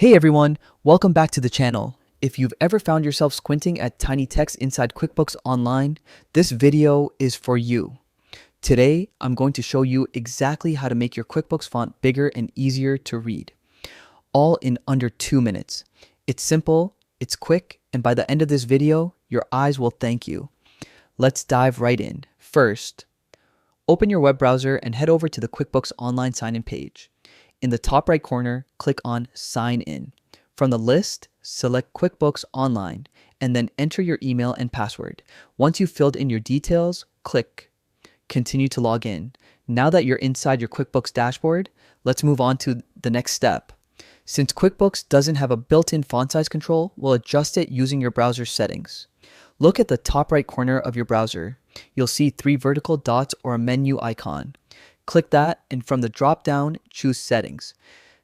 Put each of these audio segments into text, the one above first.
Hey everyone, welcome back to the channel. If you've ever found yourself squinting at tiny text inside QuickBooks Online, this video is for you. Today, I'm going to show you exactly how to make your QuickBooks font bigger and easier to read, all in under 2 minutes. It's simple, it's quick, and by the end of this video, your eyes will thank you. Let's dive right in. First, open your web browser and head over to the QuickBooks Online sign-in page. In the top right corner, click on Sign In. From the list, select QuickBooks Online and then enter your email and password. Once you've filled in your details, click Continue to log in. Now that you're inside your QuickBooks dashboard, let's move on to the next step. Since QuickBooks doesn't have a built-in font size control, we'll adjust it using your browser settings. Look at the top right corner of your browser. You'll see 3 vertical dots or a menu icon. Click that, and from the drop-down, choose Settings.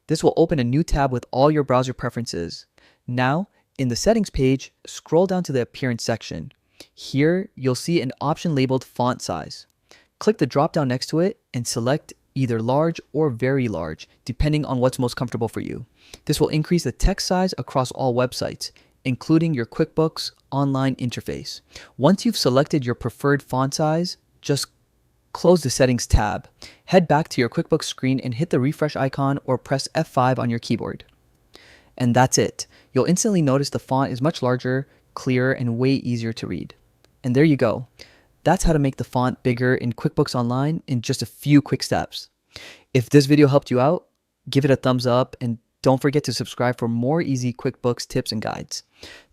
This will open a new tab with all your browser preferences. Now, in the Settings page, scroll down to the Appearance section. Here, you'll see an option labeled Font Size. Click the drop-down next to it and select either large or very large, depending on what's most comfortable for you. This will increase the text size across all websites, including your QuickBooks Online interface. Once you've selected your preferred font size, just close the Settings tab. Head back to your QuickBooks screen and hit the refresh icon or press F5 on your keyboard. And that's it. You'll instantly notice the font is much larger, clearer, and way easier to read. And there you go. That's how to make the font bigger in QuickBooks Online in just a few quick steps. If this video helped you out, give it a thumbs up and don't forget to subscribe for more easy QuickBooks tips and guides.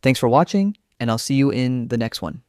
Thanks for watching, and I'll see you in the next one.